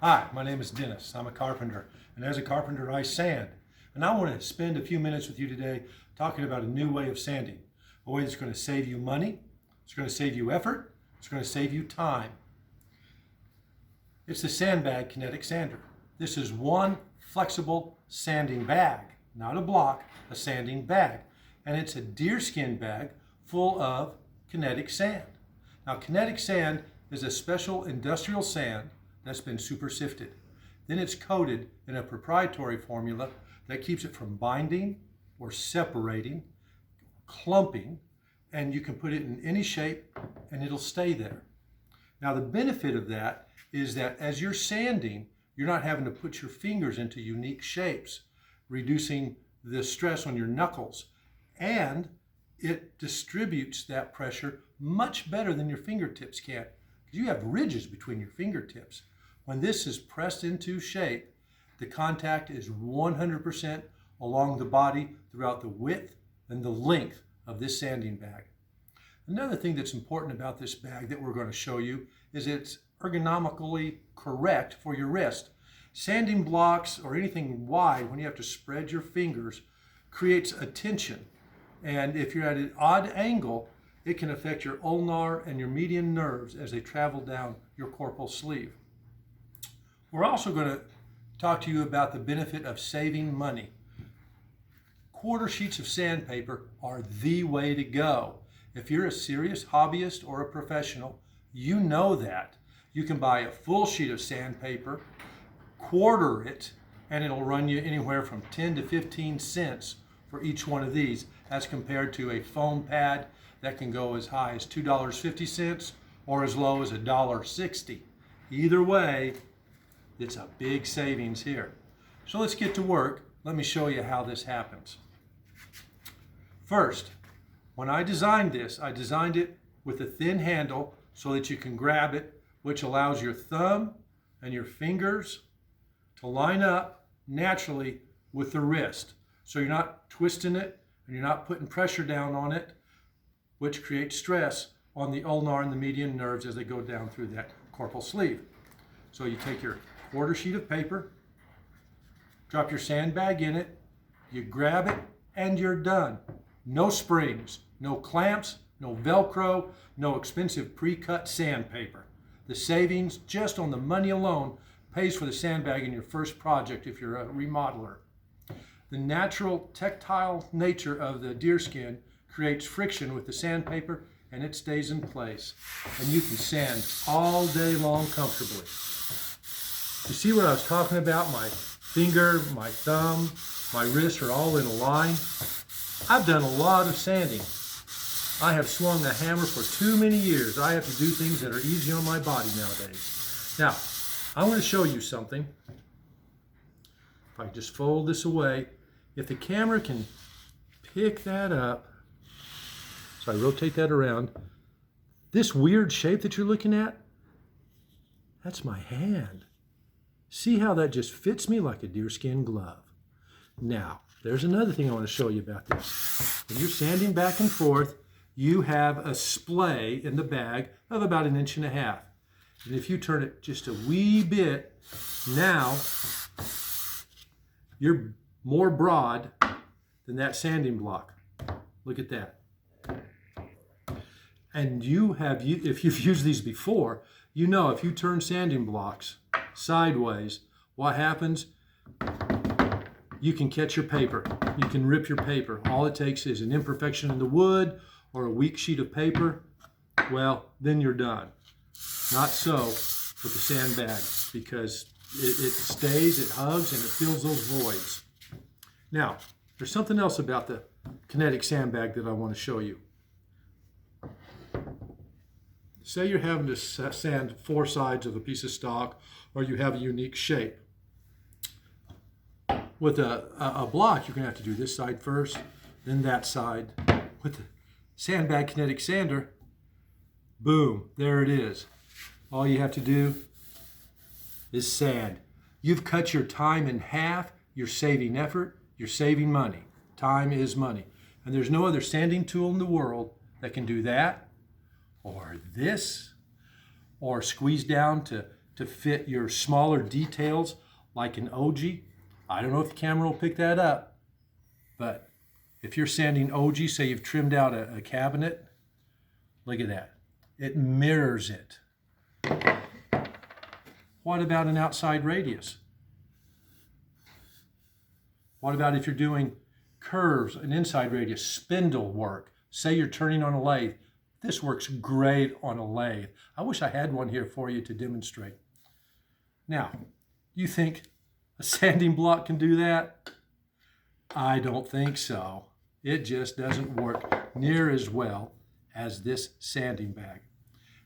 Hi, my name is Dennis. I'm a carpenter, and as a carpenter, I sand. And I want to spend a few minutes with you today talking about a new way of sanding, a way that's going to save you money, it's going to save you effort, it's going to save you time. It's the SandBag Kinetic Sander. This is one flexible sanding bag, not a block, a sanding bag. And it's a deerskin bag full of kinetic sand. Now, kinetic sand is a special industrial sand that's been super sifted. Then it's coated in a proprietary formula that keeps it from binding or separating, clumping, and you can put it in any shape and it'll stay there. Now, the benefit of that is that as you're sanding, you're not having to put your fingers into unique shapes, reducing the stress on your knuckles, and it distributes that pressure much better than your fingertips can, because you have ridges between your fingertips. When this is pressed into shape, the contact is 100% along the body throughout the width and the length of this sanding bag. Another thing that's important about this bag that we're going to show you is it's ergonomically correct for your wrist. Sanding blocks or anything wide, when you have to spread your fingers, creates a tension. And if you're at an odd angle, it can affect your ulnar and your median nerves as they travel down your corporal sleeve. We're also going to talk to you about the benefit of saving money. Quarter sheets of sandpaper are the way to go. If you're a serious hobbyist or a professional, you know that. You can buy a full sheet of sandpaper, quarter it, and it'll run you anywhere from 10 to 15 cents for each one of these, as compared to a foam pad that can go as high as $2.50 or as low as $1.60. Either way, it's a big savings here. So let's get to work. Let me show you how this happens. First, when I designed this, I designed it with a thin handle so that you can grab it, which allows your thumb and your fingers to line up naturally with the wrist. So you're not twisting it and you're not putting pressure down on it, which creates stress on the ulnar and the median nerves as they go down through that corporal sleeve. So you take your quarter sheet of paper, drop your sandbag in it, you grab it, and you're done. No springs, no clamps, no Velcro, no expensive pre-cut sandpaper. The savings just on the money alone pays for the sandbag in your first project if you're a remodeler. The natural tactile nature of the deerskin creates friction with the sandpaper and it stays in place. And you can sand all day long comfortably. You see what I was talking about? My finger, my thumb, my wrist are all in a line. I've done a lot of sanding. I have swung a hammer for too many years. I have to do things that are easy on my body nowadays. Now, I want to show you something. If I just fold this away, if the camera can pick that up, so I rotate that around, this weird shape that you're looking at, that's my hand. See how that just fits me like a deerskin glove. Now, there's another thing I want to show you about this. When you're sanding back and forth, you have a splay in the bag of about 1.5 inches. And if you turn it just a wee bit, now you're more broad than that sanding block. Look at that. And if you've used these before, you know if you turn sanding blocks sideways, what happens? You can catch your paper. You can rip your paper. All it takes is an imperfection in the wood or a weak sheet of paper. Well, then you're done. Not so with the sandbag, because it stays, it hugs, and it fills those voids. Now, there's something else about the kinetic sandbag that I want to show you. Say you're having to sand 4 sides of a piece of stock, or you have a unique shape. With a block, you're going to have to do this side first, then that side. With the SandBag Kinetic Sander, boom, there it is. All you have to do is sand. You've cut your time in half, you're saving effort, you're saving money. Time is money. And there's no other sanding tool in the world that can do that, or this, or squeeze down to to fit your smaller details like an OG. I don't know if the camera will pick that up, but if you're sanding OG, say you've trimmed out a cabinet, look at that. It mirrors it. What about an outside radius? What about if you're doing curves, an inside radius, spindle work? Say you're turning on a lathe. This works great on a lathe. I wish I had one here for you to demonstrate. Now, you think a sanding block can do that? I don't think so. It just doesn't work near as well as this sanding bag.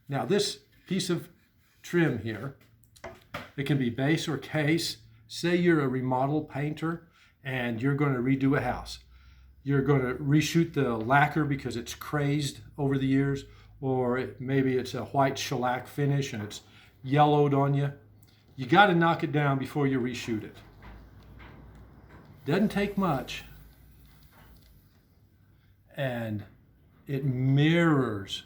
Now, this piece of trim here, it can be base or case. Say you're a remodel painter and you're going to redo a house. You're going to reshoot the lacquer because it's crazed over the years, or maybe it's a white shellac finish and it's yellowed on you. You got to knock it down before you reshoot it. Doesn't take much, and it mirrors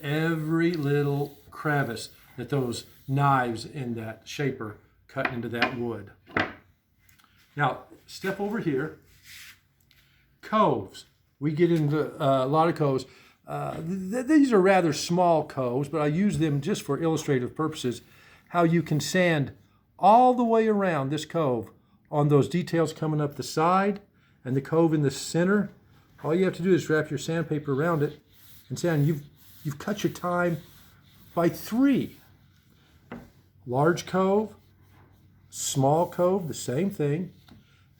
every little crevice that those knives in that shaper cut into that wood. Now, step over here. Coves. We get into a lot of coves. These are rather small coves, but I use them just for illustrative purposes. How you can sand all the way around this cove on those details coming up the side and the cove in the center. All you have to do is wrap your sandpaper around it and sand. You've cut your time by 3. Large cove, small cove, the same thing.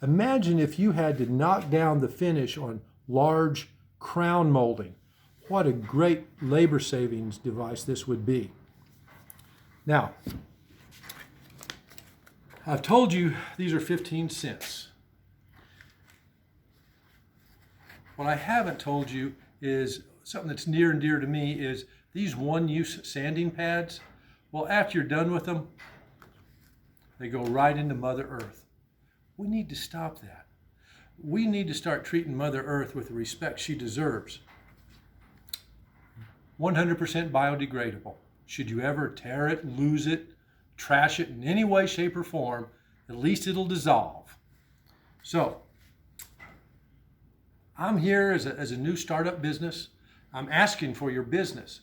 Imagine if you had to knock down the finish on large crown molding. What a great labor savings device this would be. Now, I've told you these are 15 cents. What I haven't told you is something that's near and dear to me is these one-use sanding pads. Well, after you're done with them, they go right into Mother Earth. We need to stop that. We need to start treating Mother Earth with the respect she deserves. 100% biodegradable. Should you ever tear it, lose it, trash it in any way, shape, or form, at least it'll dissolve. So, I'm here as a new startup business. I'm asking for your business.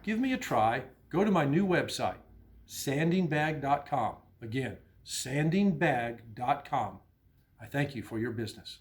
Give me a try. Go to my new website, sandingbag.com. Again, sandingbag.com. I thank you for your business.